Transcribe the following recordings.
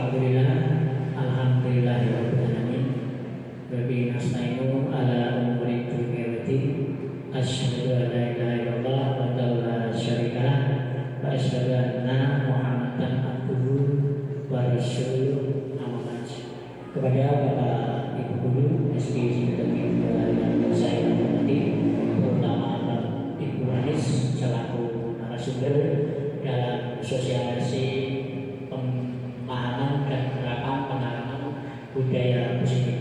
Alhamdulillah, alhamdulillahirabbil alamin. Wa bihi nasta'inu ala umuri dunya waddin. Asyhadu an la ilaha illallah wa la syarika lah wa asyhadu anna Muhammadan abduhu wa rasuluh. Amma ba'd. Kepada Bapak Ibu Guru SD Sidoarjo yang saya hormati, terutama Ibu Anis selaku narasumber dalam sosialisasi pemahaman dan penerapan budaya positif.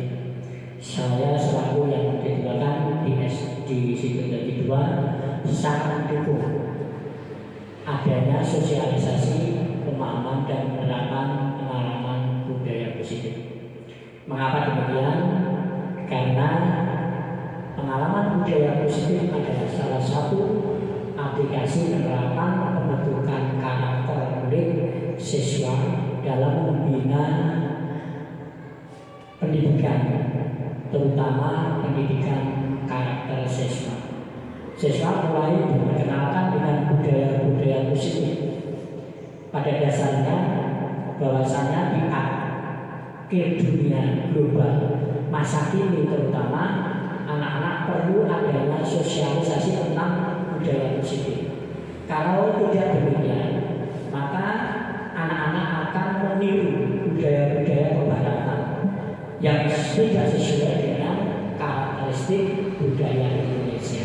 Saya selaku yang ditutupkan di SD Sidoarjo 2 sangat mendukung adanya sosialisasi pemahaman dan penerapan pengalaman budaya positif. Mengapa demikian? Karena pengalaman budaya positif adalah salah satu aplikasi penerapan pembentukan karakter murid siswa dalam membina pendidikan, terutama pendidikan karakter siswa. Siswa mulai diperkenalkan dengan budaya-budaya positif. Pada dasarnya, bahwasanya di akhir dunia global masa kini terutama anak-anak perlu adanya sosialisasi tentang budaya positif. Kalau tidak demikian, maka anak-anak akan meniru budaya-budaya kebaratan yang tidak sesuai dengan karakteristik budaya Indonesia.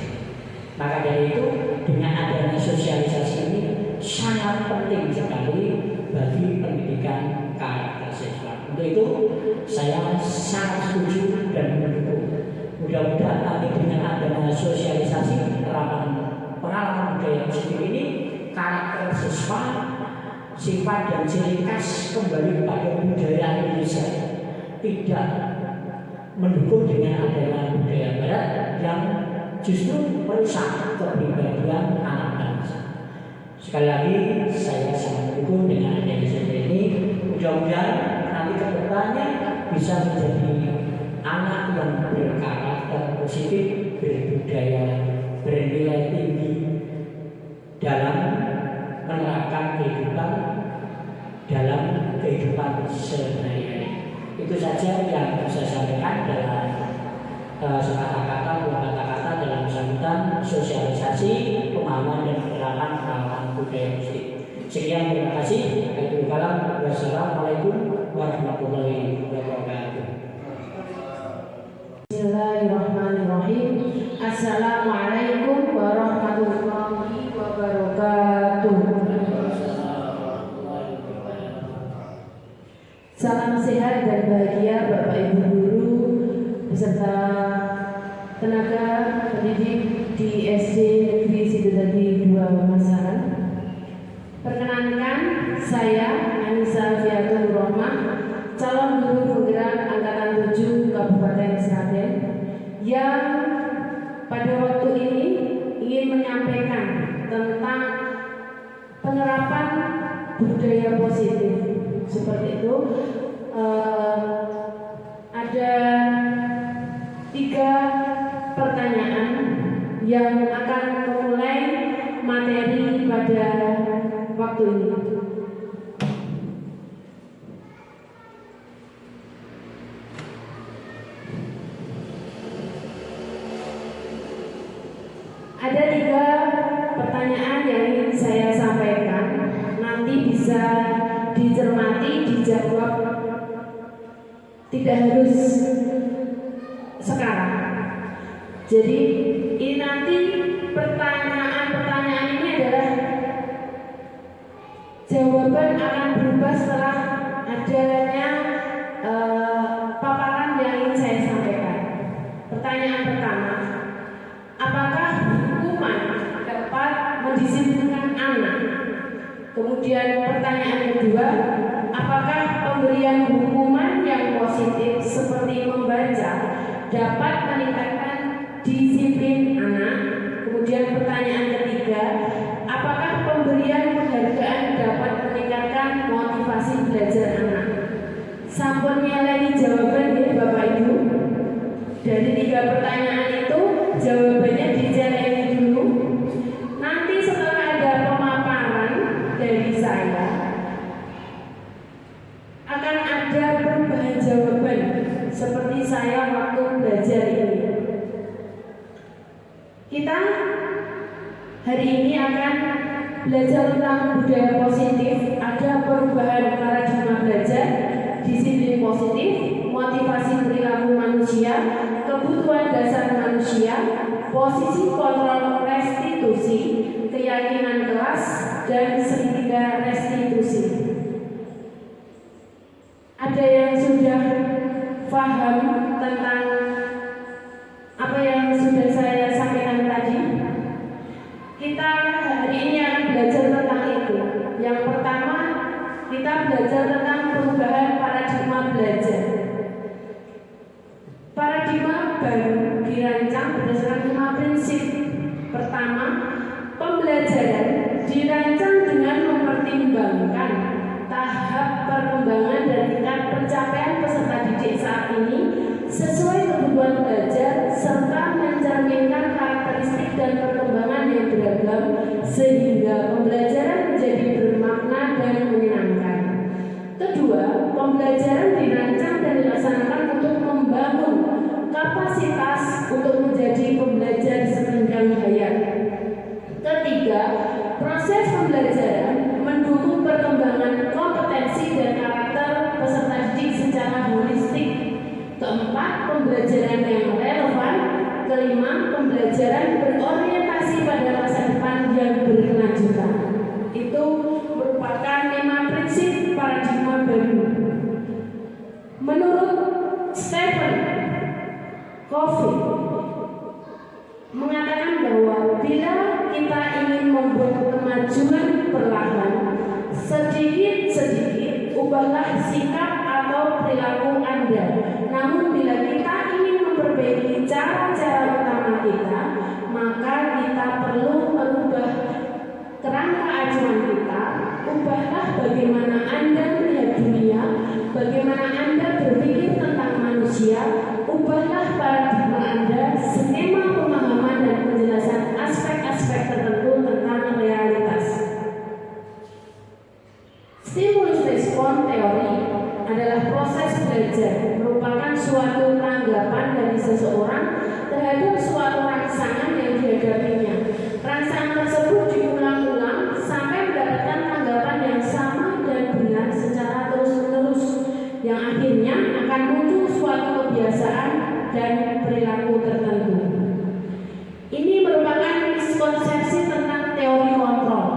Maka dari itu, dengan adanya sosialisasi ini sangat penting sekali bagi pendidikan karakter siswa. Untuk itu, saya sangat setuju dan mendukung. Mudah-mudahan nanti dengan adanya sosialisasi penerapan pengalaman budaya positif ini, karakter siswa, sifat dan ciri khas kembali kepada budaya Indonesia, tidak mendukung dengan adanya budaya Barat yang justru merusak kepribadian anak bangsa. Sekali lagi, saya sangat mendukung dengan adanya seperti ini. Mudah-mudahan nanti ke depannya bisa menjadi anak yang berkarakter positif, berbudaya, bernilai tinggi dalam menerapkan kehidupan sehari-hari. Itu saja yang saya sampaikan dalam kata-kata dalam sambutan sosialisasi pemahaman dan penerapan pengalaman budaya positif. Sekian, terima kasih. Wassalamualaikum warahmatullahi wabarakatuh. Bismillahirrahmanirrahim. Assalamualaikum warahmatullahi wabarakatuh. Salam sehat dan bahagia Bapak Ibu guru beserta tenaga pendidik di SD Negeri Sidoarjo 2 Masakan. Perkenankan, saya Anissa Fiatul Rohmah, calon guru penggerak angkatan 7 Kabupaten Sragen, yang pada waktu ini ingin menyampaikan tentang penerapan budaya positif. Seperti itu, ada 3 pertanyaan yang akan memulai materi pada waktu ini. Ada 3 pertanyaan yang ingin saya sampaikan. Nanti bisa dicermati, dijawab, tidak harus sekarang. Jadi ini nanti pertanyaan ini adalah jawaban akan berubah setelah adanya paparan yang ingin saya sampaikan. Pertanyaan pertama, apakah hukuman dapat mendisiplinkan anak? Kemudian pertanyaan kedua, apakah pemberian hukuman yang positif seperti membaca dapat meningkatkan disiplin anak? Kemudian pertanyaan ketiga, apakah pemberian penghargaan dapat meningkatkan motivasi belajar anak? Sampun nyeleni jawaban ya Bapak Ibu. Dari 3 pertanyaan itu jawabannya diceleni dulu. Nanti setelah ada pemaparan dari saya akan ada perubahan jawaban seperti saya waktu belajar ini. Kita hari ini akan belajar tentang budaya positif, ada perubahan paradigma belajar, disiplin positif, motivasi perilaku manusia, kebutuhan dasar manusia, posisi kontrol restitusi, keyakinan kelas, dan segitiga restitusi. Ada yang sudah paham tentang apa yang sudah saya sampaikan tadi? Kita hari ini akan belajar tentang itu. Yang pertama, kita belajar tentang perubahan paradigma belajar. Paradigma baru dirancang berdasarkan 5 prinsip. Pertama, pembelajaran dirancang dengan mempertimbangkan tahap perkembangan dan tingkat pencapaian peserta didik saat ini sesuai kebutuhan belajar serta mencerminkan karakteristik dan perkembangan yang beragam sehingga pembelajaran menjadi bermakna dan menyenangkan. Kedua, pembelajaran dirancang dan dilaksanakan untuk membangun kapasitas untuk menjadi pembelajar sepanjang hayat. Ketiga, proses pembelajaran mendukung perkembangan kompetensi dan karakter peserta didik secara holistik. Keempat, pembelajaran yang relevan. Kelima, pembelajaran berorientasi pada masa depan yang berkelanjutan. Itu merupakan 5 prinsip paradigma baru. Menurut Stephen Covey mengatakan bahwa bila kita ingin membuat kemajuan perlahan, sedikit-sedikit ubahlah sikap atau perilaku Anda. Namun bila kita ingin memperbaiki cara-cara utama kita, maka kita perlu merubah kerangka acuan kita. Ubahlah bagaimana Anda melihat dunia, bagaimana Anda berpikir tentang manusia. Ubahlah paradigma Anda, skema pemahaman dan penjelasan aspek-aspek tertentu tentang realitas. Stimulus respon teori adalah proses belajar, merupakan suatu tanggapan dari seseorang terhadap suatu rangsangan yang dihadapinya. Rangsangan tersebut diulang-ulang sampai mendapatkan tanggapan yang sama dan benar secara terus-menerus, yang akhirnya akan muncul suatu kebiasaan dan perilaku tertentu. Ini merupakan miskonsepsi tentang teori kontrol.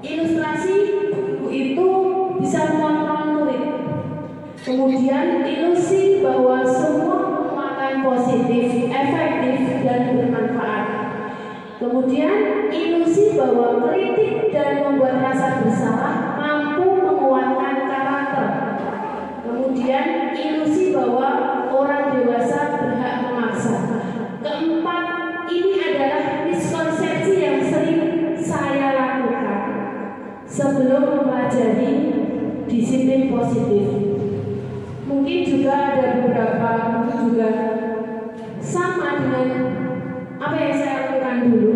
Ilustrasi buku itu bisa mengontrol murid. Kemudian ilusi bahwa semua penguatan positif, efektif, dan bermanfaat. Kemudian ilusi bahwa kritik dan membuat rasa bersalah mampu menguatkan karakter. Kemudian ilusi bahwa orang dewasa berhak memaksa. Keempat, ini adalah miskonsepsi yang sering saya lakukan sebelum mempelajari disiplin positif. Mungkin juga ada beberapa juga sama dengan apa yang saya lakukan dulu.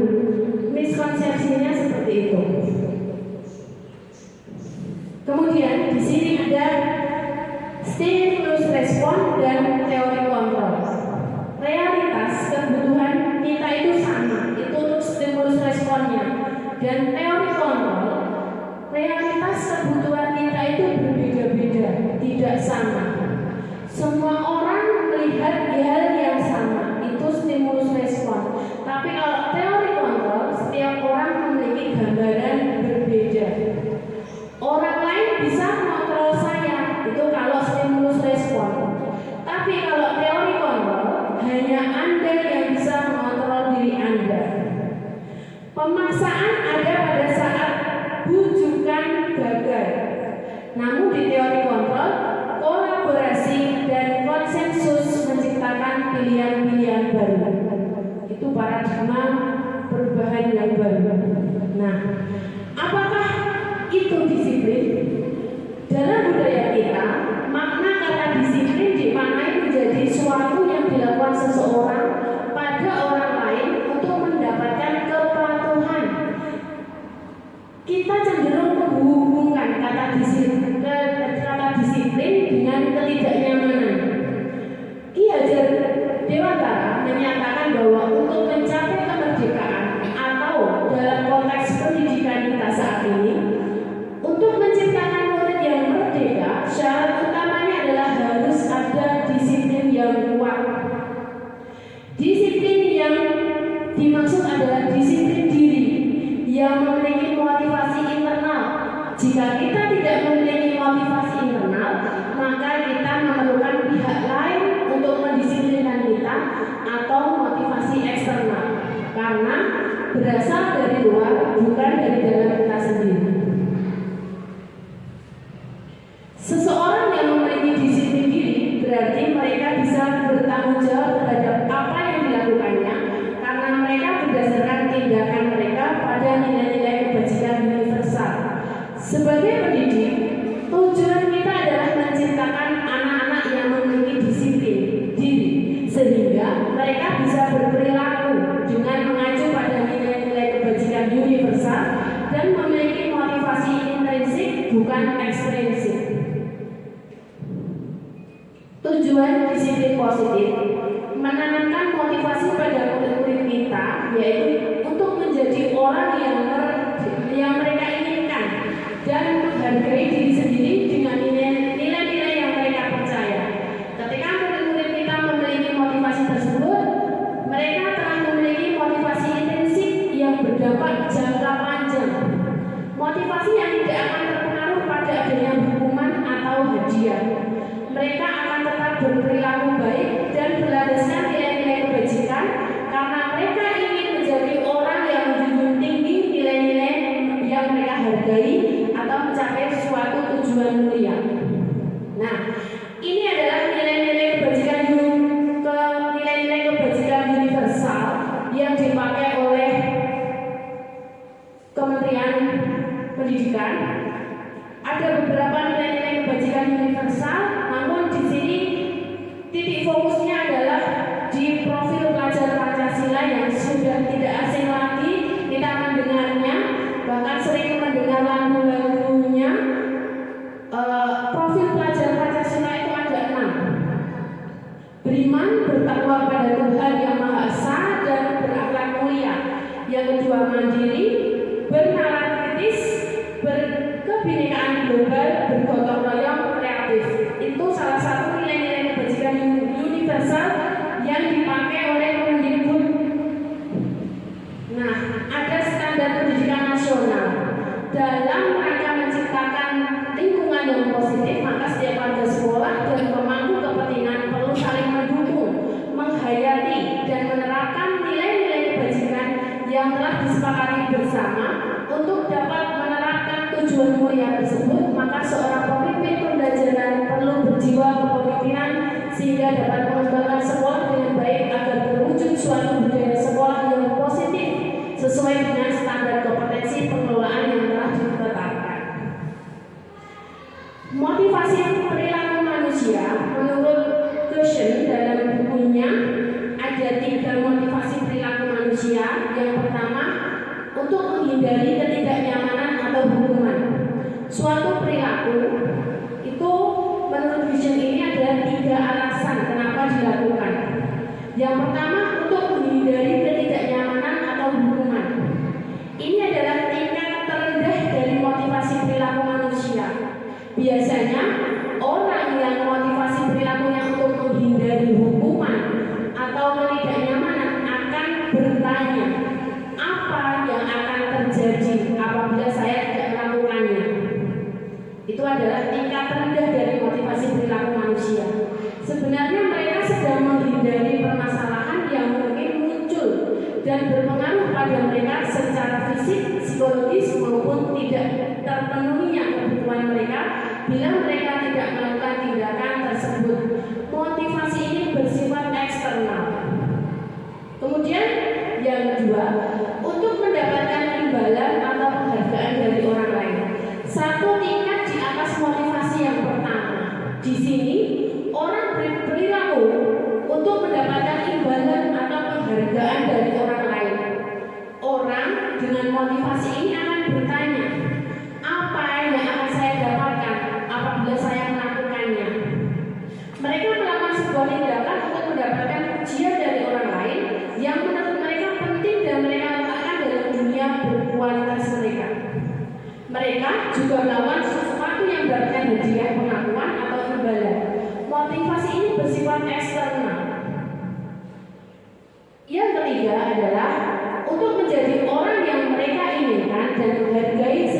Miskonsepsinya seperti itu. Kemudian di sini ada stimulus respon dan teori kontrol. Realitas kebutuhan kita itu sama, itu untuk stimulus responnya. Dan teori kontrol, realitas kebutuhan kita itu berbeda-beda, tidak sama. Semua orang melihat hal yang sama, itu stimulus respon. Tapi kalau teori kontrol, setiap orang memiliki gambaran berbeda. Orang lain bisa mengontrol saya, itu kalau stimulus respon. Tapi kalau teori kontrol, hanya Anda yang bisa mengontrol diri Anda. Pemaksaan ada pada saat bujukan gagal. Namun di teori kontrol, kolaborasi dan konsensus menciptakan pilihan-pilihan baru. Itu paradigma perubahan yang baru. Nah, apakah itu disiplin? Dalam budaya kita, makna kata disiplin dimaknai menjadi suatu yang dilakukan seseorang pada orang lain untuk mendapatkan kepatuhan. Kita cenderung menghubungkan kata disiplin menyatakan bahwa untuk mencapai kemerdekaan atau dalam konteks pendidikan kita saat ini, untuk menciptakan murid yang merdeka, syarat utamanya adalah harus ada disiplin yang kuat. Disiplin yang dimaksud adalah disiplin diri yang memiliki motivasi internal. Jika kita tidak memiliki motivasi internal, maka kita memerlukan pihak lain untuk mendisiplinkan kita atau motivasi eksternal, karena berasal dari luar, bukan dari dalam kita sendiri. Seseorang yang memiliki disiplin diri berarti mereka bisa bertanggung jawab terhadap apa yang dilakukannya, karena mereka berdasarkan tindakan mereka pada nilai-nilai kebajikan universal. Sebagai pendidik, tujuan kita adalah menciptakan anak-anak yang memiliki disiplin diri, sehingga mereka bisa berperilaku dengan mengacu pada nilai-nilai kebajikan universal dan memiliki motivasi intrinsik bukan ekstrinsik. Tujuan disiplin positif menanamkan motivasi pada murid-murid kita, yaitu untuk menjadi orang yang mereka inginkan dan menghargai diri sendiri dengan nilai-nilai yang mereka percaya. Ketika murid-murid kita memiliki motivasi tersebut, mereka telah memiliki motivasi intrinsik yang berdampak jangka panjang. Motivasi yang tidak akan terpengaruh pada adanya hukuman atau hadiah. Mereka akan tetap berperilaku baik dan berlandaskan nilai-nilai kebajikan, karena mereka ingin menjadi orang yang menjunjung tinggi nilai-nilai yang mereka hargai atau mencapai suatu tujuan mulia. Nah, ini adalah nilai-nilai kebajikan universal yang dipakai oleh Kementerian Pendidikan. Ada beberapa nilai-nilai kebajikan universal, namun di sini titik fokusnya adalah di profil pelajar Pancasila yang sudah tidak asing lagi kita mendengarnya, bahkan sering mendengar lagu-lagunya. Profil pelajar Pancasila itu ada 6. Beriman, bertakwa pada Tuhan Yang Maha Esa dan berakhlak mulia. Yang kedua, mandiri, bernalar kritis, berkebinekaan global, bergotong royong, kreatif. Itu salah satu nilai-nilai kebajikan universal yang dipakai oleh Kemendikbud. Nah, ada standar pendidikan nasional. Dalam rangka menciptakan lingkungan yang positif, maka setiap warga sekolah dan pemangku kepentingan perlu saling mendukung, menghayati dan menerapkan nilai-nilai kebajikan yang telah disepakati bersama untuk dapat menerapkan tujuan mulia tersebut. Maka seorang pemimpin pembelajaran perlu berjiwa kepemimpinan sehingga dapat mengembangkan sekolah dengan baik agar terwujud suatu budaya sekolah yang positif sesuai dengan standar kompetensi pengelolaan yang telah ditetapkan. Motivasi perilaku manusia menurut Cushion dalam bukunya ada 3 motivasi perilaku manusia. Yang pertama, untuk menghindari ketidaknyamanan atau hukuman. Suatu perilaku itu menurut Cushion ini ada 3 alasan kenapa dilakukan. Yang pertama, untuk menghindari ketidaknyamanan atau hukuman. Ini adalah tingkat terendah dari motivasi perilaku manusia. Biasanya orang yang motivasi perilakunya untuk menghindari hukuman atau ketidaknyamanan akan bertanya, apa yang akan terjadi apabila saya tidak melakukannya. Itu adalah tingkat terendah dari motivasi perilaku manusia. Sebenarnya mereka sedang menghindari permasalahan yang mungkin muncul dan berpengaruh pada mereka secara fisik, psikologis maupun tidak terpenuhinya kebutuhan mereka bila mereka tidak melakukan tindakan tersebut. Motivasi ini bersifat eksternal. Kemudian yang kedua, untuk mendapatkan imbalan atau penghargaan dari orang lain. Satu tingkat di atas motivasi yang pertama. Di sini orang berperilaku untuk mendapatkan imbalan atau penghargaan dari orang lain. Orang dengan motivasi ini akan bertanya, apa yang akan saya dapatkan apabila saya melakukannya. Mereka melakukan sebuah tindakan untuk mendapatkan pujian dari orang lain mereka juga melakukan sesuatu yang berdasarkan hadiah, pengakuan atau imbalan. Motivasi ini bersifat eksternal. Yang ketiga adalah untuk menjadi orang yang mereka inginkan dan menghargai diri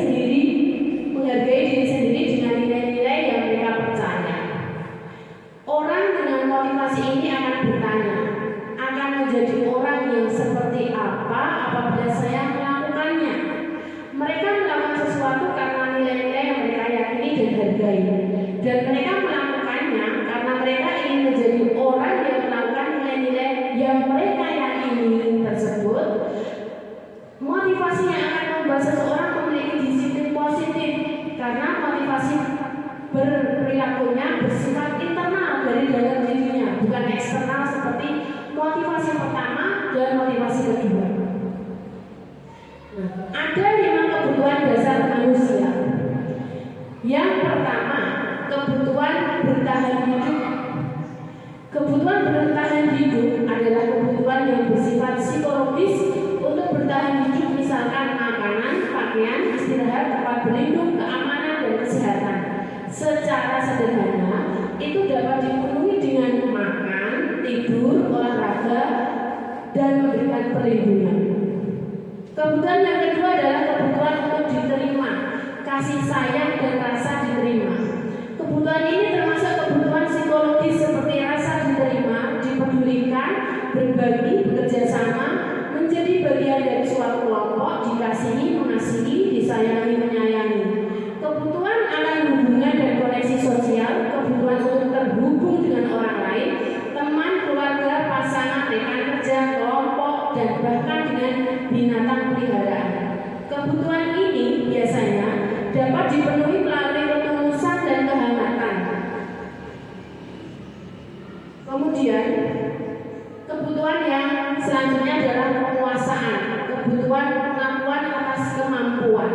sendiri dengan nilai-nilai yang mereka percaya. Orang dengan motivasi ini akan bertanya, akan menjadi orang yang seperti apa apabila saya melakukannya. Mereka melakukan sesuatu karena nilai-nilai yang mereka yakini dan hargai, dan mereka melakukannya karena mereka ingin menjadi orang yang melakukan nilai-nilai yang mereka yakini tersebut. Motivasi yang akan membuat seseorang memiliki disiplin positif karena motivasi berperilakunya bersifat internal dari dalam dirinya, bukan eksternal seperti motivasi pertama dan motivasi kedua. Ada 5 kebutuhan dasar manusia. Yang pertama, kebutuhan bertahan hidup. Kebutuhan bertahan hidup adalah kebutuhan yang bersifat psikologis untuk bertahan hidup, misalkan makanan, pakaian, istirahat, tempat berlindung, keamanan, dan kesehatan. Secara sederhana, itu dapat dipenuhi dengan makan, tidur, olahraga, dan memberikan perlindungan. Kebutuhan yang kedua adalah kebutuhan untuk diterima, kasih sayang dan rasa diterima. Kebutuhan ini termasuk kebutuhan psikologis seperti rasa diterima, dipedulikan, berbagi, bekerja sama, menjadi bagian dari suatu kelompok, dikasihi, mengasihi, disayangi, menyayangi. Kebutuhan akan hubungan dan koneksi sosial, kebutuhan untuk terhubung dengan orang lain, teman, keluarga, pasangan, rekan kerja, kelompok, dan bahkan dengan binatang peliharaan. Kebutuhan ini biasanya dapat dipenuhi melalui ketulusan dan kehangatan. Kemudian, kebutuhan yang selanjutnya adalah penguasaan, kebutuhan pengakuan atas kemampuan.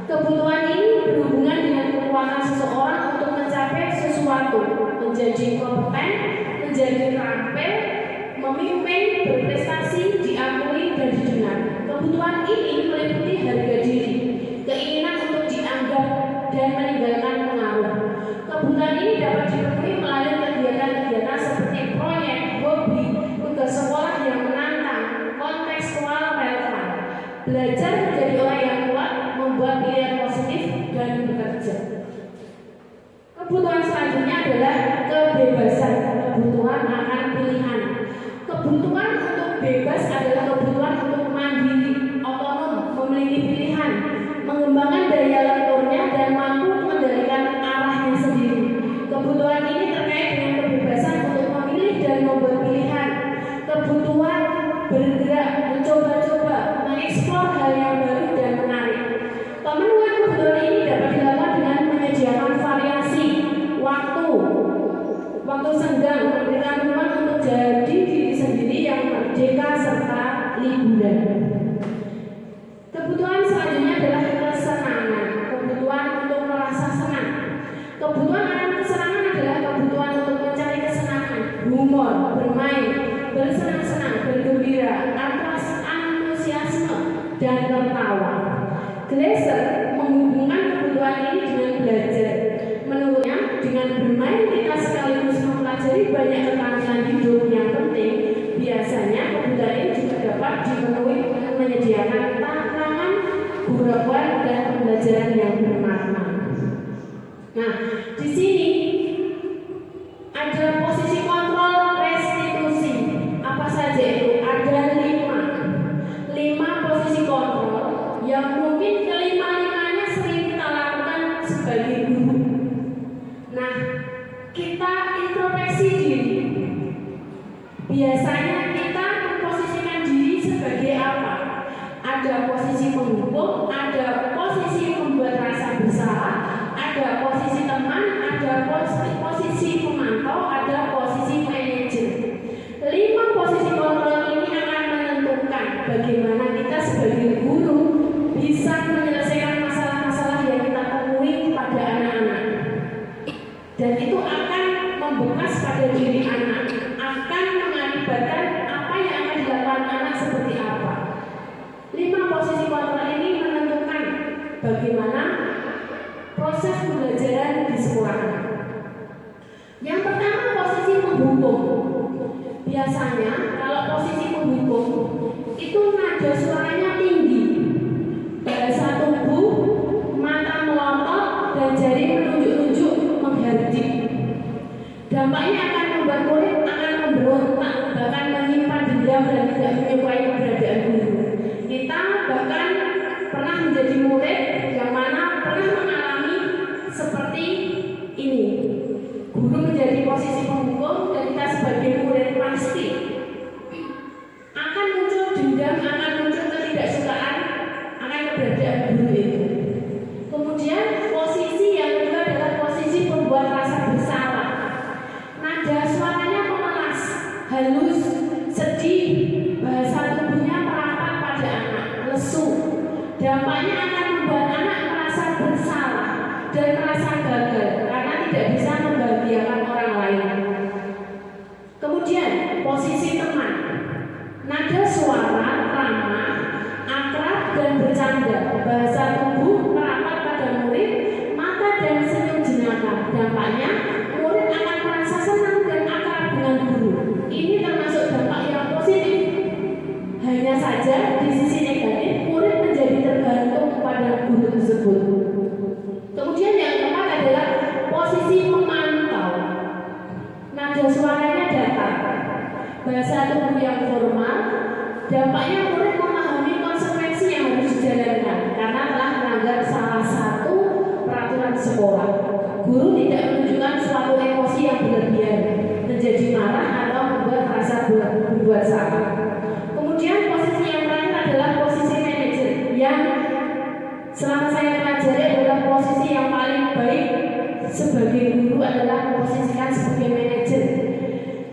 Kebutuhan ini berhubungan dengan kekuatan seseorang untuk mencapai sesuatu, menjadi kompeten, menjadi terampil, memimpin, berprestasi, diakui, dan didengar. Kebutuhan ini meliputi harga diri, keinginan untuk dianggap, dan meninggalkan pengaruh. Kebutuhan ini dapat dipenuhi melalui kegiatan-kegiatan seperti proyek, hobi, tugas sekolah yang menantang, kontekstual relevan, belajar menjadi orang yang kuat, membuat pilihan positif, dan bekerja. Kebutuhan selanjutnya adalah kebebasan, kebutuhan akan pilihan. Kebutuhan untuk bebas adalah kebutuhan untuk mandiri, otonom, memiliki pilihan, mengembangkan daya lenturnya, dan mampu mengendalikan arahnya sendiri. Kebutuhan ini terkait dengan kebebasan untuk memilih dan membuat pilihan. Kebutuhan bergerak, mencoba-coba, mengeksplor hal yang baru dan menarik. Pemenuhan kebutuhan ini dapat dilakukan dengan menyediakan variasi waktu senggang, memberikan ruang untuk jadi diri sendiri yang merdeka serta liburan. Kebutuhan selanjutnya adalah kesenangan, kebutuhan untuk merasa senang. Kebutuhan akan kesenangan adalah kebutuhan untuk mencari kesenangan, humor, bermain, bersenang-senang, bergembira, antusiasme, dan tertawa. Glaser menghubungkan kebutuhan ini dengan belajar. Menurutnya, dengan bermain kita sekaligus mempelajari banyak keterampilan hidup yang penting. Biasanya kebutuhan ini juga dapat dipenuhi dengan menyediakan tantangan, gurauan, dan pembelajaran yang bermakna. Nah, di sini ada posisi kontrol restitusi. Apa saja itu? Ada 5 posisi kontrol yang mungkin kelima-limanya sering kita lakukan sebagai guru. Nah, kita introspeksi diri. Biasanya kita memposisikan diri sebagai apa? Ada posisi penghukum, ada posisi membuat rasa bersalah, ada posisi teman, ada posisi pemantau, ada posisi manajer. 5 posisi kontrol ini akan menentukan bagaimana kita sebagai guru bisa menyelesaikan masalah-masalah yang kita temui pada anak-anak. Dan itu akan membekas pada diri anak, akan mengakibatkan apa yang akan dilakukan anak seperti apa. 5 posisi kontrol ini menentukan bagaimana proses pembelajaran di sekolah. Yang pertama, posisi penghukum. Biasanya kalau posisi penghukum itu nada suaranya tinggi, bahasa tubuh, mata melotot, dan jari menunjuk-nunjuk menghardik. Dampaknya akan membuat murid akan memberontak, bahkan menyimpan dendam dan tidak menyukai keberadaan guru. Kita bahkan pernah menjadi murid yang mana pernah mengalami seperti ini. Guru menjadi posisi penghukum dan kita sebagai murid pasti akan muncul dendam, akan muncul ketidaksukaan akan keberadaan guru itu. Kemudian posisi yang kedua adalah posisi pembuat rasa bersalah. Nada suaranya memelas, halus, sedih, bahasa tubuhnya merapat pada anak, lesu. Dampaknya akan membuat anak merasa bersalah dan merasa gagal karena tidak bisa membahagiakan orang lain. Kemudian posisi teman. Nada suara ramah, akrab dan bercanda. Bahasa tubuh merapat pada murid, mata dan senyum jenaka. Dampaknya murid akan merasa senang dan akrab dengan guru. Ini termasuk dampak yang positif. Hanya saja di sisi negatif murid menjadi tergantung pada guru tersebut. Kemudian yang keempat adalah posisi memantau. Nada suaranya datar, bahasa tubuh yang formal. Dampaknya murid memahami konsekuensi yang harus dijalankan karena telah melanggar salah satu peraturan sekolah. Guru tidak menunjukkan suatu emosi yang berlebihan, menjadi marah atau membuat merasa berbuat salah. Kemudian posisi yang terakhir adalah posisi manajer, yang selama saya pelajari adalah posisi yang paling baik sebagai guru adalah posisikan sebagai manajer.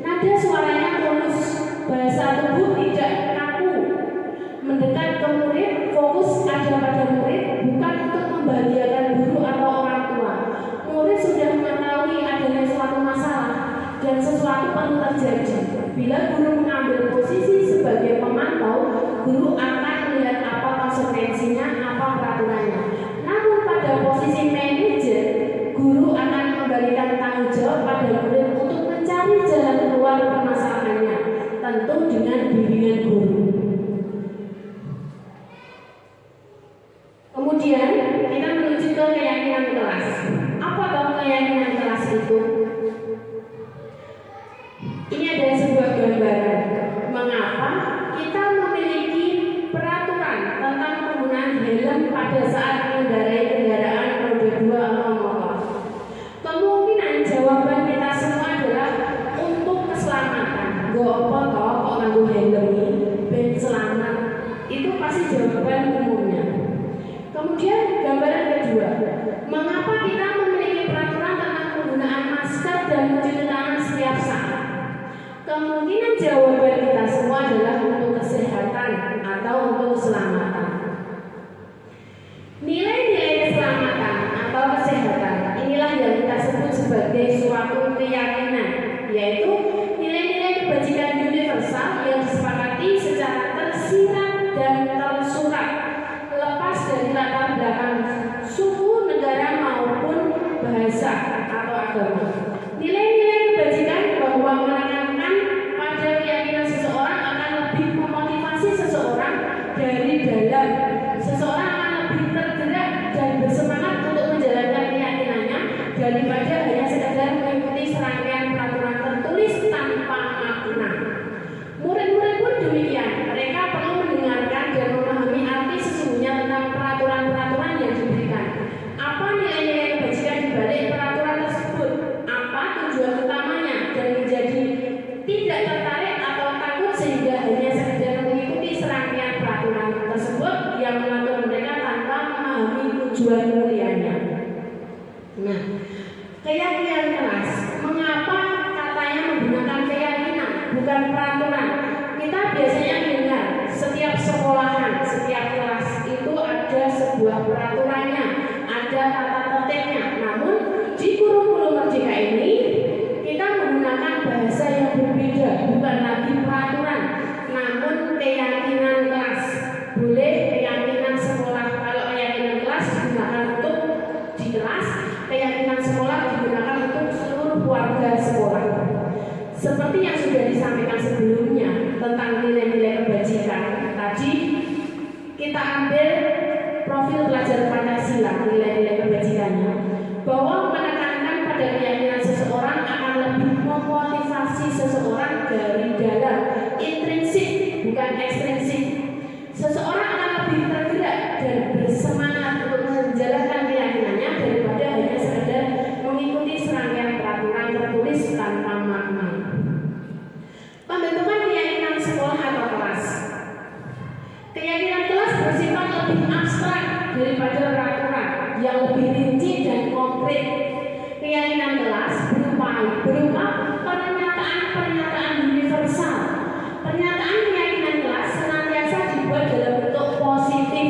Nada suaranya tulus, bahasa tubuh tidak kaku, mendekat ke murid, fokus ada pada murid, bukan untuk membahagiakan guru atau orang tua. Murid sudah mengetahui adanya suatu masalah dan sesuatu perlu terjadi. Bila guru mengambil posisi sebagai pemantau, guru akan melihat apa konsekuensinya, apa peraturannya. Namun pada posisi manajer, guru akan memberikan tanggung jawab pada murid untuk mencari jalan keluar permasalahannya, tentu dengan bimbingan guru. Kemudian kita menuju ke keyakinan kelas. Apa dong keyakinan kelas itu? Ini ada sebuah gambaran mengapa kita memiliki peraturan tentang penggunaan helm pada saat mengendarai kendaraan roda 2 atau motor. Kemungkinan jawaban kita semua adalah untuk keselamatan. Kok nganggo helm ini ben selamat. Itu pasti jawaban umumnya. Kemudian gambaran kedua, mengapa kita memiliki peraturan tentang penggunaan masker dan mencuci tangan setiap saat? Kemungkinan jawaban kita semua adalah untuk kesehatan atau untuk keselamatan. Nilai-nilai keselamatan atau kesehatan inilah yang kita sebut sebagai suatu keyakinan, yaitu nilai-nilai kebajikan universal yang disepakati secara tersirat dan tersurat, lepas dari latar belakang suku, negara maupun bahasa atau agama. Nilai-nilai kebajikan bahwa menekankan pada keyakinan seseorang akan lebih memotivasi seseorang dari dalam. Seseorang akan lebih tergerak dan bersemangat untuk menjalankan keyakinannya daripada hanya sekedar mengikuti serangkaian peraturan tertulis Seperti yang sudah disampaikan sebelumnya tentang nilai-nilai kebajikan, tadi kita ambil profil pelajar Pancasila, nilai-nilai kebajikannya, bahwa menekankan pada keyakinan seseorang akan lebih memotivasi seseorang dari dalam, intrinsik bukan ekstrinsik. Seseorang akan lebih tergerak dan bersemangat untuk menjalankan keyakinannya daripada hanya sekedar mengikuti serangkaian peraturan tertulis tanpa makna. Pembentukan keyakinan sekolah atau kelas. Keyakinan kelas bersifat lebih abstrak daripada peraturan yang lebih rinci dan konkret. Keyakinan kelas berupa pernyataan-pernyataan universal. Pernyataan keyakinan kelas senantiasa dibuat dalam bentuk positif.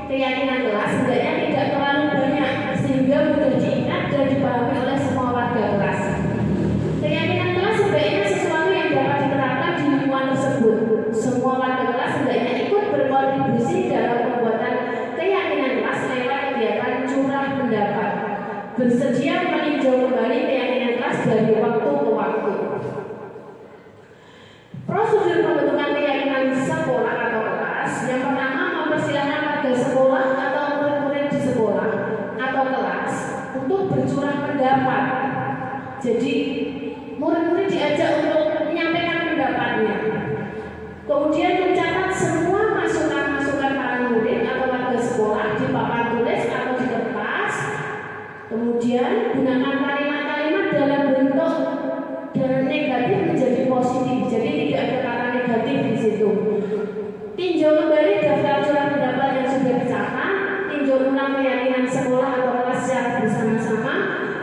Keyakinan kelas hendaknya tidak terlalu banyak sehingga mudah diingat dan dipahami oleh semua warga kelas. Keyakinan kelas sebaiknya sesuatu yang dapat diterapkan di lingkungan tersebut. Semua warga kelas hendaknya ikut berkontribusi dalam pembuatan keyakinan kelas lewat kegiatan curah pendapat. Bersedia meninjau kembali keyakinan kelas dari waktu ke waktu. Prosedur pembentukan keyakinan sekolah atau kelas. Yang pertama, mempersilahkan warga sekolah atau murid-murid di sekolah atau kelas untuk bercurah pendapat. Jadi murid-murid diajak untuk menyampaikan pendapatnya. Kemudian mencatat semua masukan-masukan para murid atau warga sekolah di papan tulis atau di kertas. Kemudian gunakan kalimat-kalimat dalam bentuk dari negatif menjadi positif. Jadi tidak ada kata negatif di situ. Tinjau kembali daftar curah pendapat yang sudah dicatat. Tinjau ulang keyakinan sekolah atau kelas secara bersama-sama.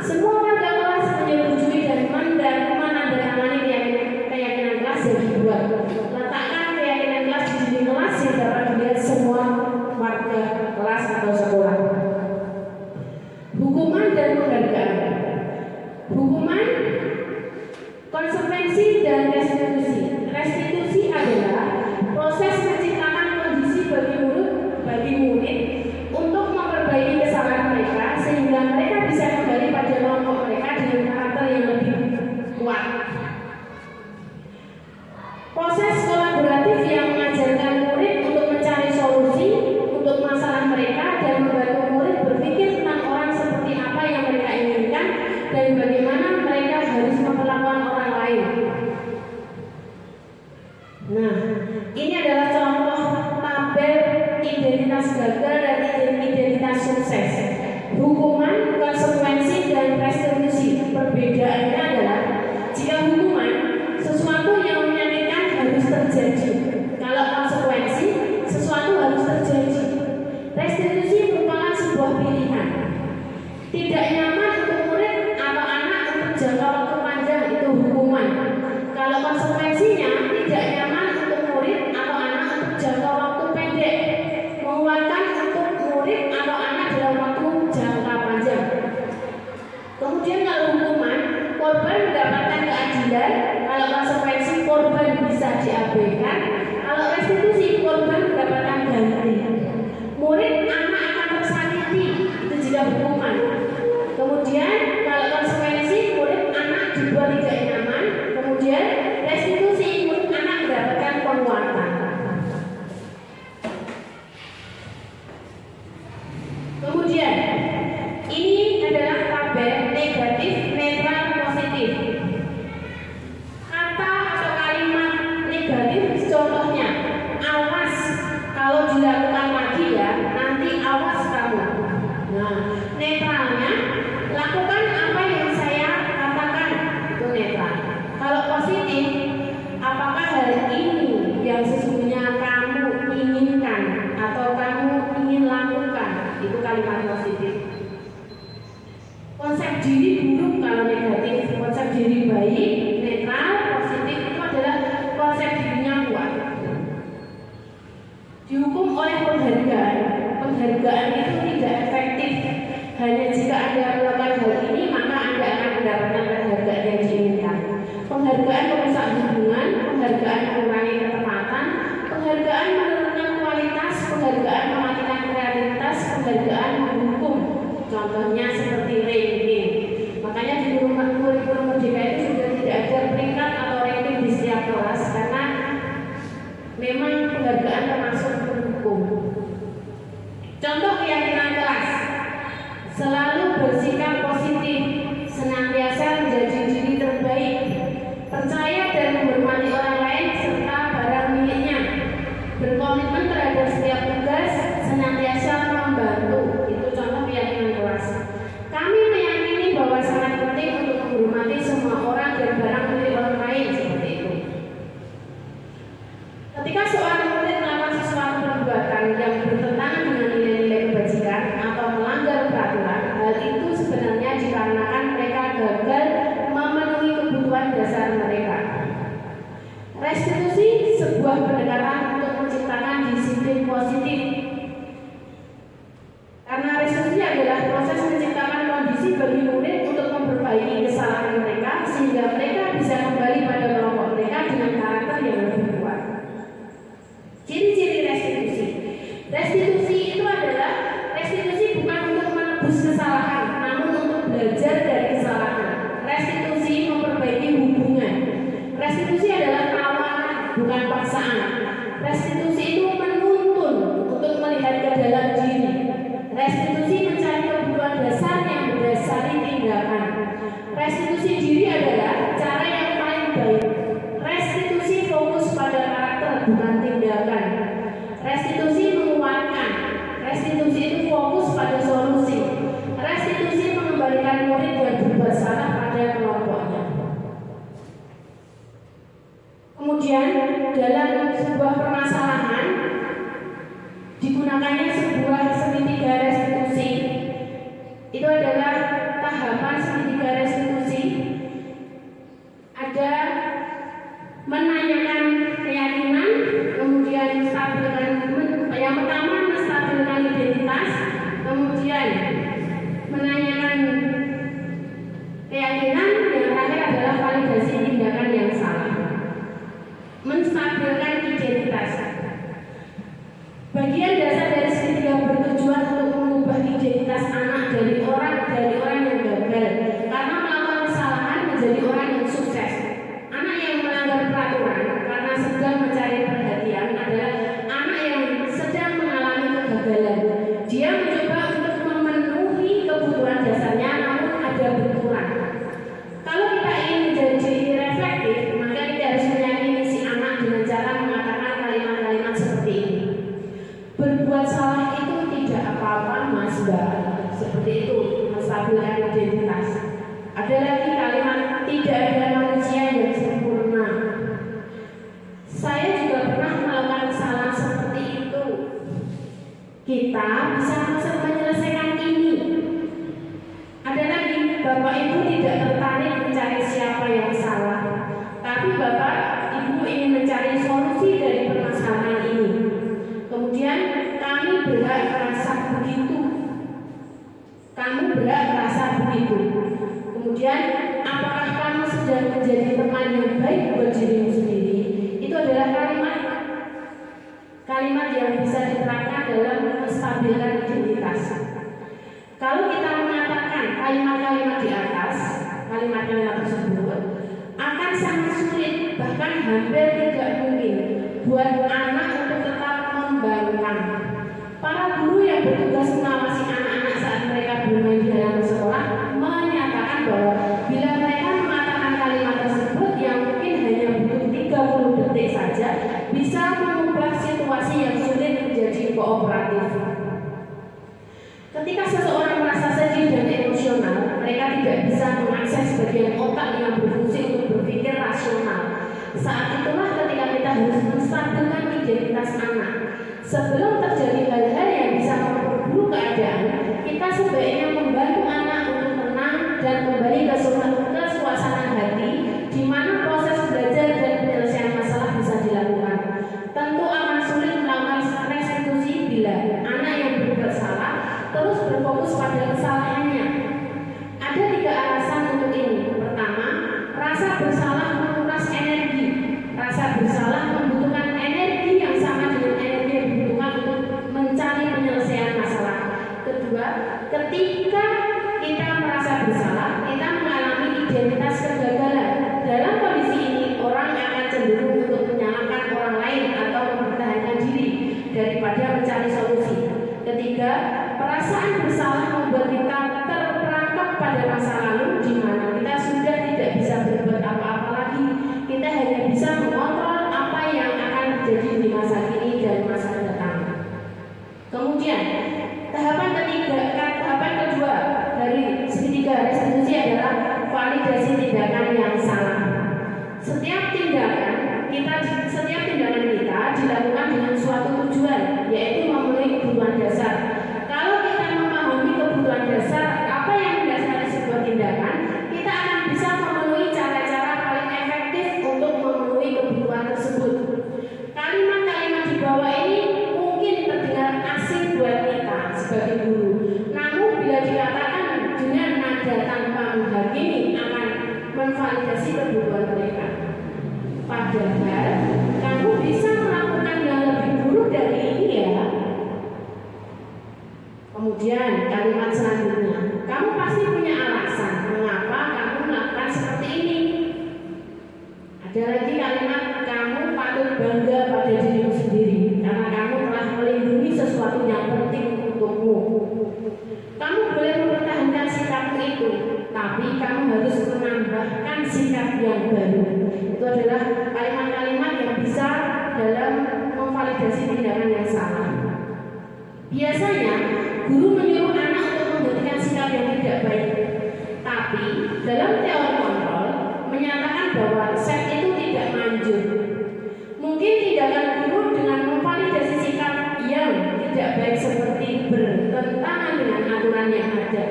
Semua warga kelas menyetujui dan menandatangani keyakinan kelas yang dibuat. Letakkan keyakinan kelas di dinding kelas yang dapat dilihat semua warga kelas atau sekolah. Hukuman dan penghargaan. Hukuman, konsekuensi dan restitusi. Restitusi adalah proses menciptakan kondisi bagi murid untuk memperbaiki kesalahan mereka sehingga mereka bisa kembali pada kelompok mereka dengan karakter yang lebih kuat. Proses kolaboratif yang mengajarkan murid untuk mencari solusi untuk masalah mereka dan membantu murid berpikir tentang orang seperti apa yang mereka inginkan dan bagaimana mereka harus memperlakukan orang lain. Nah, ini adalah contoh tabel identitas gagal dan identitas sukses. Hukuman, konsekuensi, dan restitusi. Perbedaannya adalah jika hukuman, sesuatu yang menyakitkan harus terjadi. Kalau konsekuensi, sesuatu harus terjadi. Restitusi merupakan sebuah pilihan. Tidak nyaman untuk murid atau anak untuk jangka waktu panjang itu hukuman. Kalau konsekuensinya tidak nyaman untuk murid atau anak untuk jangka waktu pendek, menguatkan untuk murid atau anak dalam waktu jangka panjang. Kemudian kalau hukuman, korban mendapatkan keadilan. Kalau konsekuensi, korban bisa diabaikan. Kalau restitusi, korban mendapatkan ganti. Murid anak akan tersakiti, itu jika hukuman. Kemudian kalau konsekuensi, murid anak dibuat tidak nyaman. Kemudian restitusi, murid anak mendapatkan penguatan. Kemudian ini adalah tabel negatif, netral, positif. Kata atau kalimat negatif contohnya, awas kalau dilakukan lagi ya, nanti awas kamu. Nah, netralnya, lakukan apa yang saya katakan, itu netral. Kalau positif, apakah hal ini yang sesungguhnya kamu inginkan atau kamu ingin lakukan, itu kalimat positif. Konsep diri buruk kalau negatif, konsep diri baik, netral, positif itu adalah konsep dirinya kuat. Dihukum oleh penghargaan. Penghargaan itu tidak efektif. Hanya jika Anda melakukan hal ini, maka Anda akan mendapatkan penghargaan yang diinginkan. Penghargaan merusak hubungan, penghargaan mengurangi ketepatan, penghargaan menurunkan kualitas, penghargaan mematikan kreativitas, penghargaan menghukum. Contohnya seperti ranking. Makanya di kurikulum merdeka itu sudah tidak ada peringkat Contoh keyakinan kelas: selalu bersikap positif, senantiasa menjadi diri terbaik, percaya dan menghormati orang lain serta barang miliknya, berkomitmen terhadap setiap tugas, senantiasa membantu. Itu contoh keyakinan kelas. Kami meyakini bahwa sangat penting untuk menghormati semua orang dan barang milik orang lain, seperti itu. Ketika seorang murid melakukan sesuatu perbuatan yang bertentangan dengan nilai-nilai kebajikan atau melanggar peraturan, hal itu sebenarnya dikarenakan mereka gagal memenuhi kebutuhan dasar mereka. Restitusi sebuah pendekatan untuk menciptakan disiplin positif. Karena restitusi adalah proses menciptakan kondisi bagi murid untuk memperbaiki kesalahan mereka sehingga mereka bisa kembali pada kelompok mereka dengan karakter yang lebih kuat. Ciri-ciri restitusi. Restitusi itu adalah restitusi bukan untuk menebus kesalahan, namun untuk belajar dari kesalahan. Restitusi memperbaiki hubungan. Restitusi adalah tawaran, bukan paksaan. Restitusi itu menuntun untuk melihat ke dalam diri. Restitusi mencari kebutuhan dasar yang berdasari tindakan. Restitusi diri adalah cara yang paling baik. Restitusi fokus pada karakter, bukan tindakan. Restitusi menguatkan. Restitusi itu fokus pada solusi. Restitusi mengembalikan murid yang berbuat salah pada kelompoknya. Kemudian dalam sebuah permasalahan digunakannya sebuah segitiga restitusi. Itu adalah tahapan segitiga restitusi. Ada menanyakan keyakinan, kemudian menstabilkan, yang pertama menstabilkan identitas, kemudian menanyakan keyakinan, yang terakhir adalah validasi tindakan yang salah. Menstabilkan identitas. Bagian dasar dari segitiga bertujuan untuk mengubah identitas anak dari orang yang gagal karena melakukan kesalahan menjadi orang yang sukses. Anak yang melanggar peraturan karena sedang mencari perhatian adalah anak yang sedang mengalami kegagalan. Dia mencoba untuk memenuhi kebutuhan dasarnya, namun ada benturan. Kalau kita ingin menjadi reflektif, maka kita harus meyakini si anak dengan cara mengatakan kalimat-kalimat seperti ini. Berbuat salah itu tidak apa-apa, Mas Mbak. Seperti itu, menstabilkan identitas. Ada lagi kalimat, tidak ada manusia yang sempurna. Saya juga pernah melakukan kesalahan seperti itu. Kita bisa menyelesaikan ini. Ada lagi, Bapak Ibu tidak tertarik mencari siapa yang salah, tapi Bapak Ibu ingin mencari solusi dari permasalahan ini. Kemudian kami berhak merasa begitu. Kamu berhak merasa begitu. Kemudian apakah kamu sedang menjadi teman yang baik buat dirimu sendiri? Itu adalah kalimat yang bisa diterapkan dalam menstabilkan identitas. Kalau kita mengatakan kalimat-kalimat di atas, kalimat-kalimat tersebut akan sangat sulit, bahkan hampir tidak mungkin buat anak untuk tetap membangkang. Para guru yang bertugas mengawasi anak-anak saat mereka bermain di dalam sekolah menyatakan bahwa bila mereka mengatakan kalimat tersebut yang mungkin hanya butuh 30 detik saja, bisa mengubah situasi yang sulit menjadi kooperatif. Ketika seseorang merasa sedih dan emosional, mereka tidak bisa mengakses bagian otak yang berfungsi untuk berpikir rasional. Saat itulah ketika kita harus menstabilkan identitas anak. Sebelum terjadi hal-hal yang bisa memperburuk keadaan, kita sebaiknya membantu anak untuk tenang dan kembali ke suasana hati di mana proses belajar dan penyelesaian masalah bisa dilakukan. Tentu akan sulit melakukan restitusi bila anak yang berbuat salah terus berfokus pada kesalahannya. Ada 3 alasan untuk ini. Pertama, rasa bersalah menguras energi. Rasa bersalah membutuhkan energi yang sama dengan energi yang dibutuhkan untuk mencari penyelesaian masalah. Kedua, ketika kita merasa bersalah, kita mengalami identitas kegagalan. Dalam kondisi ini, orang akan cenderung untuk menyalahkan orang lain atau mempertahankan diri daripada mencari solusi. Ketiga, Setiap tindakan kita dilakukan dengan suatu tujuan, yaitu memenuhi kebutuhan dasar. Kalau kita memahami kebutuhan dasar, apa yang mendasari sebuah tindakan, kita akan bisa memenuhi cara-cara paling efektif untuk memenuhi kebutuhan tersebut. Kalimat-kalimat di bawah ini mungkin terdengar asing buat kita sebagai guru. Namun bila dikatakan dengan nada tanpa menghakimi akan memvalidasi kebutuhan mereka. Padahal kamu bisa melakukan yang lebih buruk dari ini ya. Kemudian kalimat selanjutnya, kamu pasti punya alasan mengapa kamu melakukan seperti ini. Ada lagi kalimat, kamu patut bangga pada dirimu sendiri karena kamu telah melindungi sesuatu yang penting untukmu. Kamu boleh mempertahankan sikapmu itu, tapi kamu harus menambahkan sikap yang baru. Itu adalah kalimat-kalimat yang bisa dalam memvalidasi tindakan yang salah. Biasanya guru menyuruh anak untuk membentukkan sikap yang tidak baik, tapi dalam teori kontrol menyatakan bahwa resep itu tidak manjur. Mungkin tindakan guru dengan memvalidasi sikap yang tidak baik seperti bertentangan dengan aturan yang ada.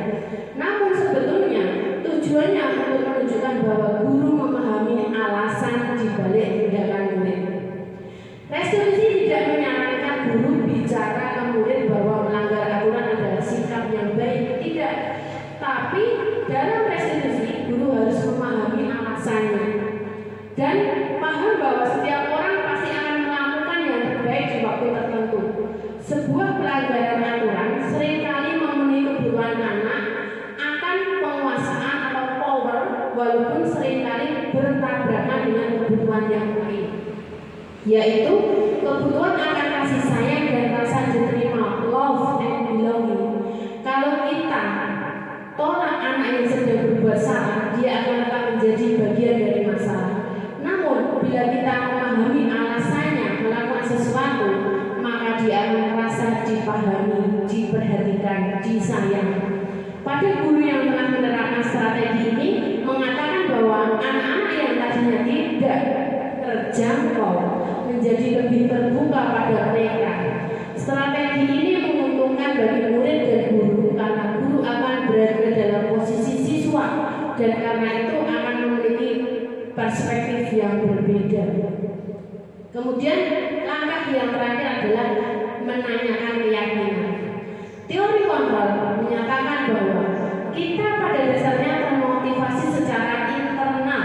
Namun sebetulnya tujuannya untuk menunjukkan bahwa guru memahami alasan di balik tindakan murid. Restitusi tidak menyarankan guru bicara ke murid bahwa melanggar aturan adalah sikap yang baik, tidak. Tapi dalam restitusi guru harus memahami alasannya dan paham bahwa setiap orang pasti akan melakukan yang terbaik di waktu tertentu. Sebuah pelanggaran aturan seringkali memenuhi kebutuhan anak akan penguasaan atau power, walaupun seringkali bertabrakan dengan kebutuhan yang lain, yaitu kebutuhan akan kasih sayang dan rasa diterima, love and belonging. Kalau kita tolak anak yang sedang berbuat salah, dia akan tetap menjadi bagian dari masalah. Namun bila kita memahami alasannya melakukan sesuatu, maka dia akan merasa dipahami, diperhatikan, disayang. Pada guru yang telah menerapkan strategi ini mengatakan bahwa anak-anak yang tadinya tidak terjangkau menjadi lebih terbuka pada mereka. Strategi ini menguntungkan bagi murid dan guru karena guru akan berada dalam posisi siswa dan karena itu akan memiliki perspektif yang berbeda. Kemudian langkah yang terakhir adalah menanyakan keyakinan. Teori kontrol menyatakan bahwa kita pada dasarnya termotivasi secara internal.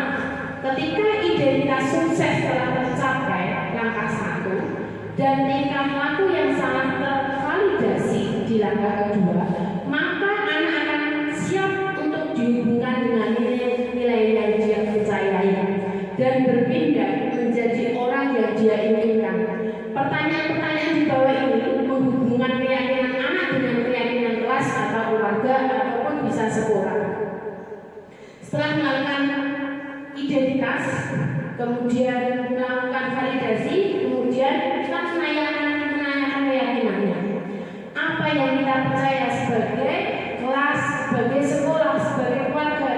Ketika identitas sukses telah tercapai, langkah 1, dan tingkah laku yang sangat tervalidasi di langkah 2, maka anak akan siap untuk dihubungkan dengan nilai-nilai yang dia percayai dan berpindah menjadi orang yang dia inginkan. Pertanyaan-pertanyaan di bawah ini menghubungkan keyakinan anak dengan keyakinan kelas atau keluarga ataupun bisa sekolah. Setelah melakukan identitas, kemudian melakukan validasi, kemudian kita menanyakan keyakinannya. Apa yang kita percaya sebagai kelas, sebagai sekolah, sebagai keluarga?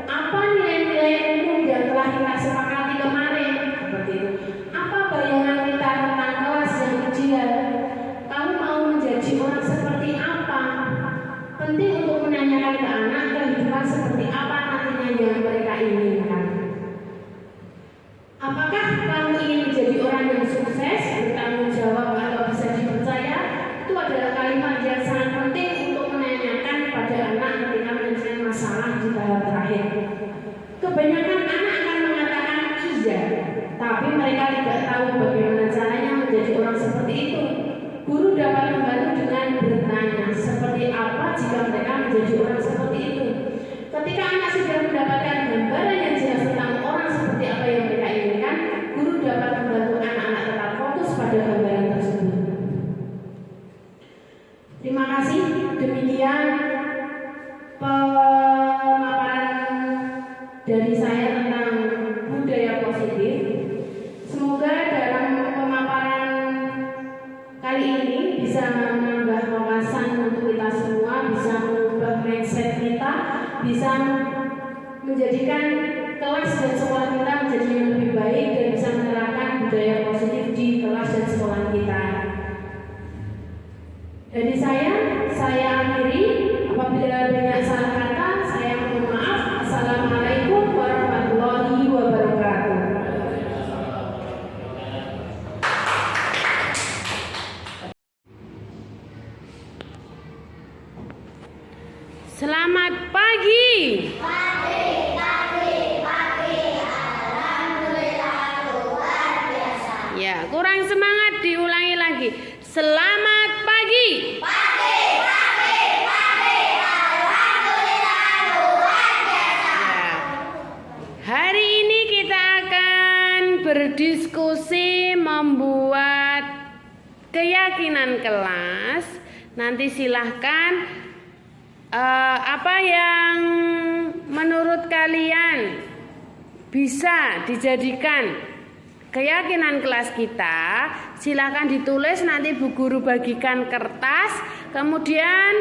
Apa nilai-nilai umum yang telah kita sepakati kemarin? Seperti itu. Apa bayangan kita tentang kelas yang ideal? Kamu mau menjadi orang seperti apa? Penting untuk menanyakan ke anak kehidupan seperti apa nantinya yang mereka inginkan. Apakah kamu ingin menjadi orang yang sukses, bertanggung jawab atau bisa dipercaya? Itu adalah kalimat yang sangat penting untuk menanyakan pada anak ketika menyelesaikan masalah di tahap terakhir. Kebanyakan anak akan mengatakan iya, tapi mereka tidak tahu bagaimana caranya menjadi orang seperti itu. Guru dapat membantu dengan bertanya seperti apa jika mereka menjadi orang seperti itu. Ketika anak sudah mendapatkan gambaran yang jelas tentang orang seperti apa yang mereka inginkan, guru dapat membantu anak-anak tetap fokus pada gambaran tersebut. Terima kasih. Demikian pemaparan dari saya tentang budaya positif. Semoga dalam pemaparan kali ini bisa menambah wawasan untuk kita semua, bisa mengubah mindset kita, bisa menjadikan kelas dan sekolah kita menjadi lebih Dari saya akhiri. Apabila banyak salah kata, saya mohon maaf. Assalamualaikum warahmatullahi wabarakatuh. Selamat pagi. Ya, kurang semangat, diulangi lagi. Selamat pagi. Ya. Hari ini kita akan berdiskusi membuat keyakinan kelas. Nanti silahkan apa yang menurut kalian bisa dijadikan keyakinan kelas kita, silakan ditulis. Nanti Bu Guru bagikan kertas, kemudian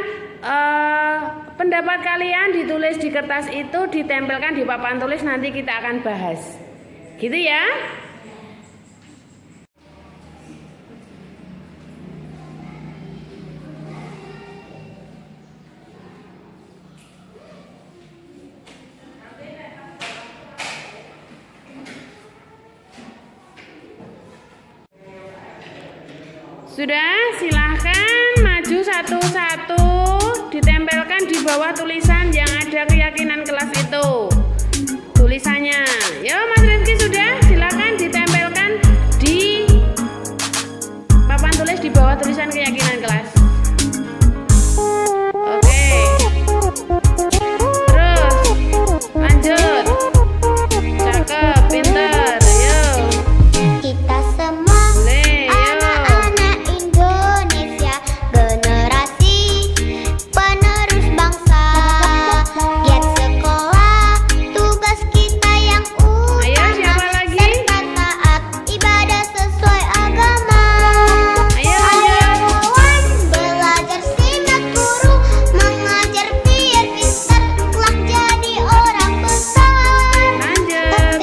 pendapat kalian ditulis di kertas itu, ditempelkan di papan tulis, nanti kita akan bahas. Gitu ya. Sudah, silahkan maju satu-satu, ditempelkan di bawah tulisan yang ada keyakinan kelas itu. Tulisannya, yo Mas Rifki sudah, silahkan ditempelkan di papan tulis di bawah tulisan keyakinan kelas. Oke, terus lanjut, cakep, pinter, yuk. Kita semua anak-anak Indonesia, generasi penerus bangsa. Giat sekolah, tugas kita yang Ayo, utama, siapa lagi? serta taat ibadah sesuai agama. Ayo, kawan, belajar simak guru, mengajar biar pintar, kelak jadi orang besar. Lanjut.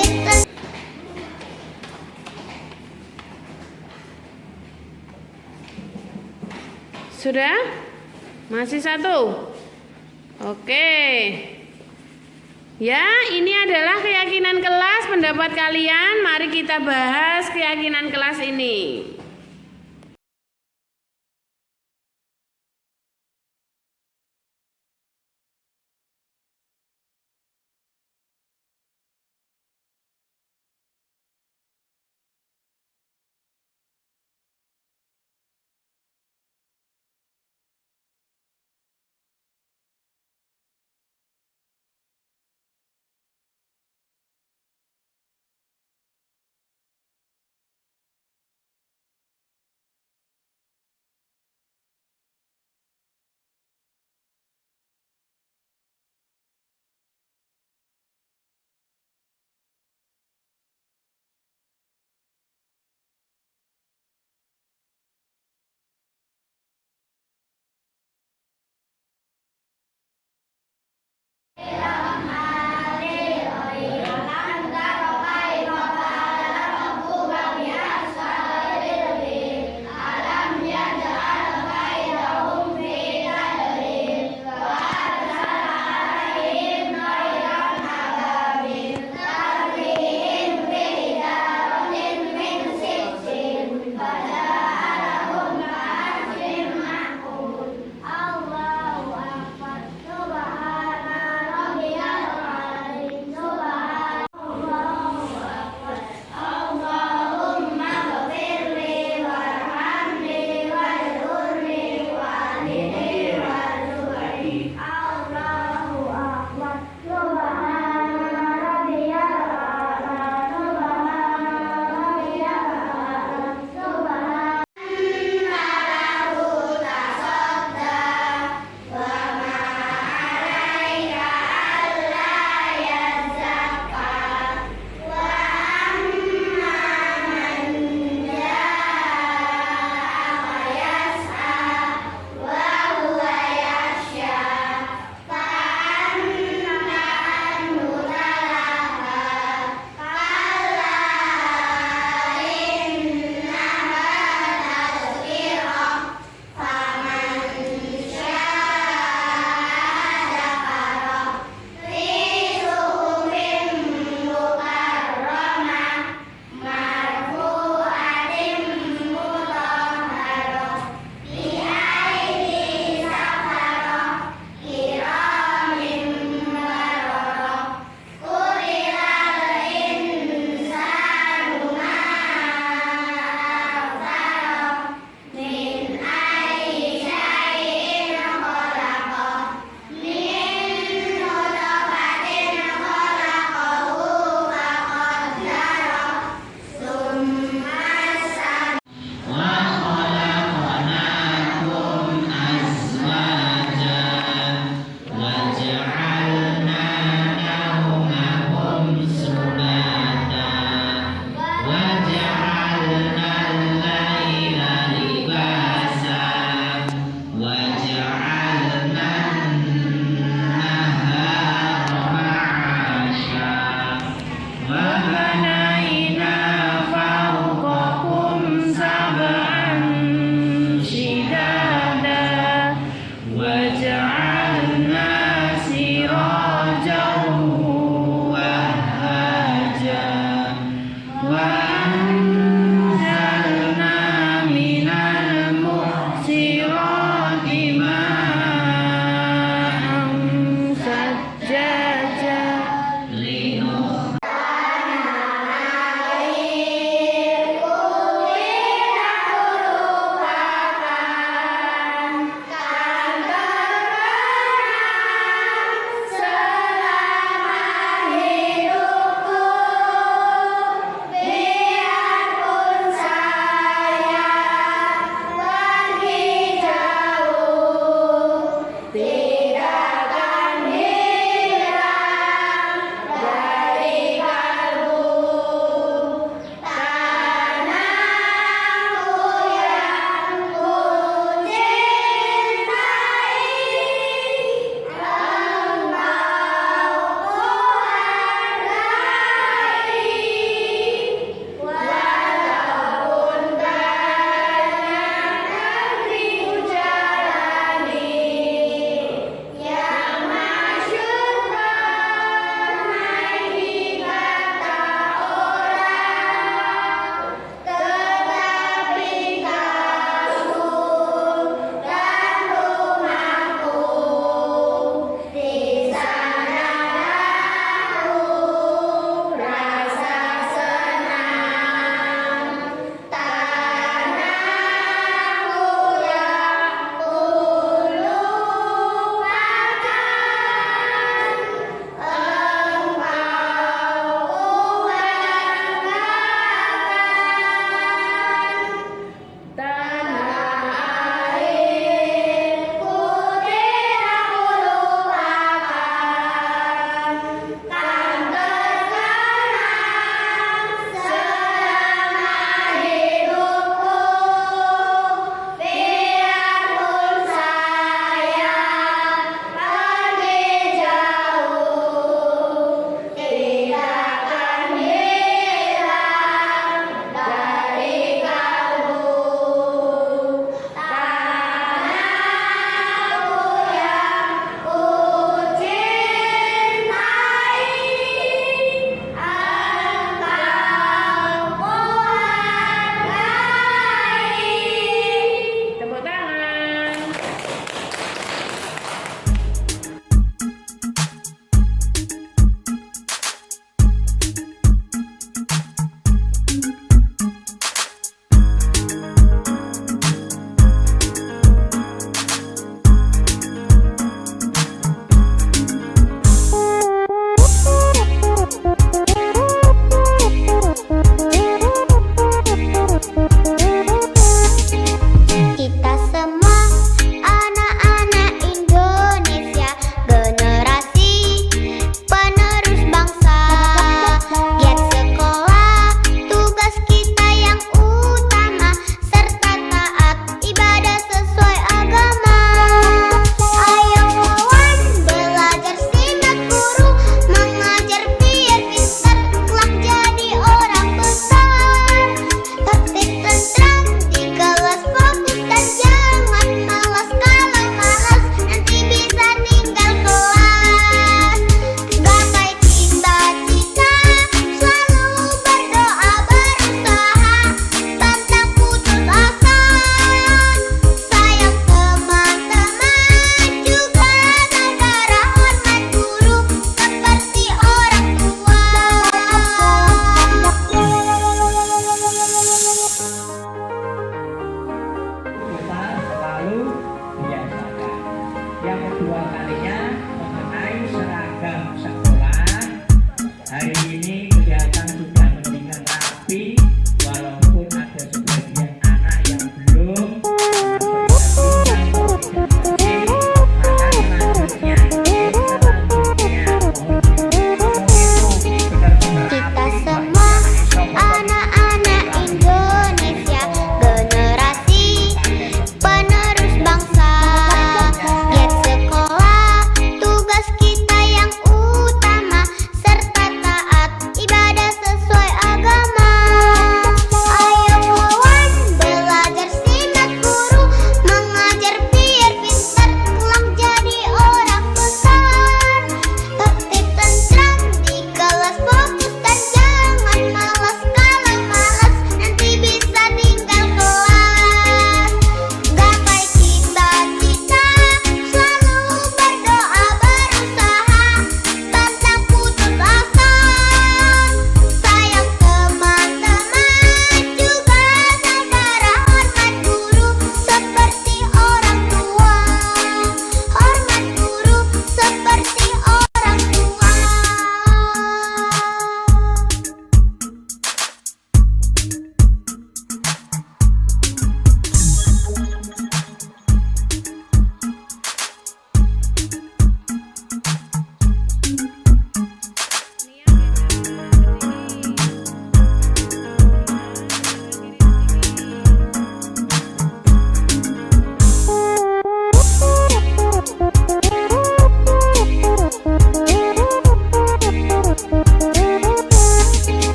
Sudah? Masih satu? Oke. Ya, ini adalah keyakinan kelas. Pendapat kalian, mari kita bahas keyakinan kelas ini. Rabbana